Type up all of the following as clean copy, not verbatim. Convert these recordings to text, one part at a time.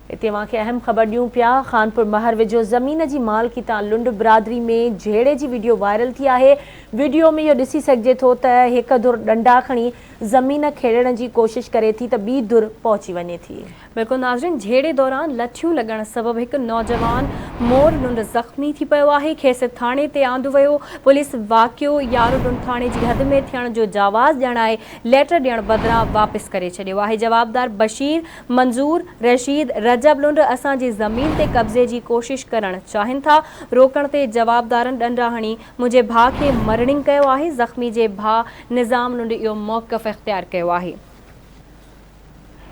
इते वाके अहम खबर ॾियूं पिया। खानपुर महर वेझो ज़मीन जी मालकी तां लुंड बिरादरी में झेड़े जी वीडियो वायरल थी आहे। वीडियो में इहो ॾिसी सघिजे थो त हिकु धुर डंडा खणी ज़मीन खेड़ण जी कोशिश करे थी त ॿी धुर पहुची वञे थी। बिल्कुलु नाज़रीन, झेड़े दौरान लठियूं लॻण सबबि हिकु नौजवान मोर लुंड ज़ख़्मी थी पियो आहे। खेसि थाणे ते आंदो वियो। पुलिस वाक़ियो यारो लुंड थाणे जी हद में थियण जो जावाज़ ॼाणाए लेटर ॾियण बदिरां वापसि करे छॾियो आहे। जवाबदार बशीर, मंज़ूर, रशीद, रजब लुंड असांजी ज़मीन ते कब्ज़े जी कोशिश करणु चाहिनि था। रोकण ते जवाबदारनि ॾंडा हणी मुंहिंजे भाउ खे मरड़िंग कयो आहे। ज़ख़्मी जे भाउ निज़ाम लुंड इहो मौक़िफ़ इख़्तियार कयो आहे।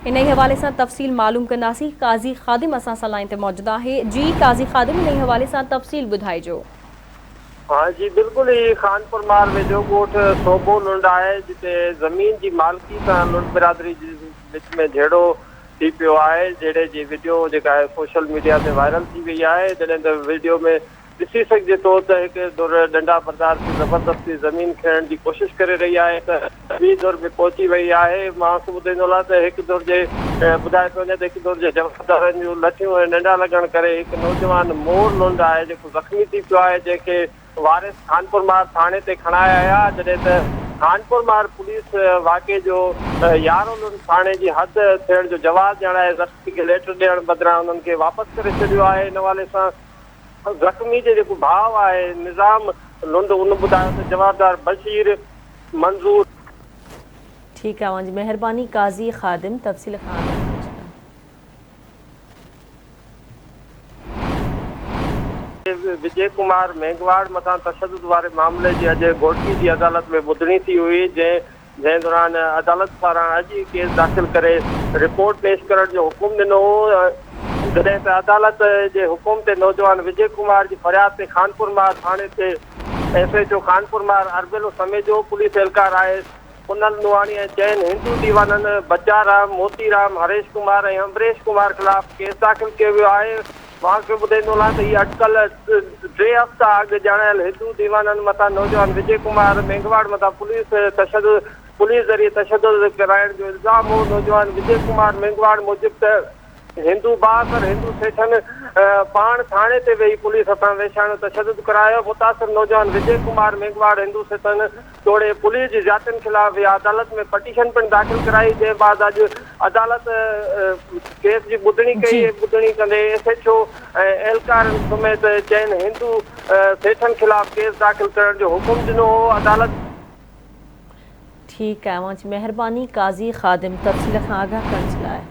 इन हवाले से तफ़सील मालूम कंदासीं। काज़ी ख़ादिम असां सां लाइन ते मौजूद आहे। जी काज़ी ख़ादिम, इन हवाले से तफ़सील ॿुधाइजो। हाँ जी, बिल्कुल ही खानपुर मार वेझो ॻोठ सोबो लुंड है, जिते ज़मीन की मालकी सां लुंड बिरादरी विच में झेड़ो थी पियो आहे। झेड़े जी वीडियो जेका है सोशल मीडिया से वायरल थी वही है। जॾहिं त वीडियो में ॾिसी सघिजे थो त हिकु धुर डंडा बरदार थी ज़बरदस्ती ज़मीन खणण जी कोशिश करे रही है, त ॿी धुर बि पहुची वई आहे। मां ॿुधाईंदो लाइ त हिकु धुर जे ॿुधाए थो वञे त हिकु धुर जे जवाबदारनि जूं लठियूं ऐं डंडा लॻण करे हिकु नौजवान मोर लुंड आहे जेको ज़ख़्मी थी पियो आहे, जंहिंखे वारिस खानपुर मार थाणे ते खणाया आया। जॾहिं त खानपुर मार पुलिस वाक़े जो यारो लुंड थाणे जी हद थियण जो जवाब ॼाणाए ज़ख़्मी खे लेटर ॾियण बदिरां उन्हनि खे वापसि करे छॾियो आहे। इन हवाले सां ज़ख़्मी जो जेको भाउ आहे निज़ाम लुंड, उन ॿुधायो त जवाबदार बशीर, मंज़ूर। ठीकु आहे, मुंहिंजी महिरबानी काज़ी ख़ादिम तफ़सील खां। विजय कुमार मेंगवाड़ मथां तशद्दुद वारे मामले जी अॼु घोटकी जी अदालत में ॿुधणी थी हुई, जंहिं दौरान अदालत पारां अॼु केस दाख़िल करे रिपोर्ट पेश करण जो हुकुम ॾिनो हो। जॾहिं त अदालत जे हुकुम ते नौजवान विजय कुमार जी फरियाद ते खानपुर मार थाणे ते SHO खानपुर मार अरबिलो समेजो पुलिस एहलकार आहे पुनल नुआणी ऐं चइनि हिंदू दीवाननि बच्चाराम, मोतीराम, हरेश कुमार ऐं अमरेश कुमार ख़िलाफ़ केस दाख़िल कयो वियो आहे। मूंखे ॿुधाईंदो लाइ त हीअ अटकल 3 हफ़्ता अॻु ॼाणायल हिंदू दीवाननि मथां नौजवान विजय कुमार मेंगवाड़ मथां पुलिस ज़रिए तशद्दुद कराइण जो इल्ज़ाम हो। नौजवान विजय कुमार मेंगवाड़ मूजिबि त हिंदू बाकर हिंदू सेठनि पाण थाणे ते वेही पुलिस हथां वेछाइण तशद्दुद करायो। मुतासिर नौजवान विजय कुमार मेंगवाड़ हिंदू सेठनि तोड़े पुलिस जी ज़ातियुनि ख़िलाफ़ इहा अदालत में पटिशन पिणु दाख़िल कराई। जंहिं बाद अॼु अदालत केस जी ॿुधणी कई। ॿुधणी कंदे SHO ऐं एहलकारनि समेत चइनि हिंदू सेठनि ख़िलाफ़ केस दाख़िल करण जो हुकुम ॾिनो हो। अदालत ठीकु आहे, मुंहिंजी महिरबानी काज़ी ख़ादिम तफ़सील खां आगाह करण जे लाइ।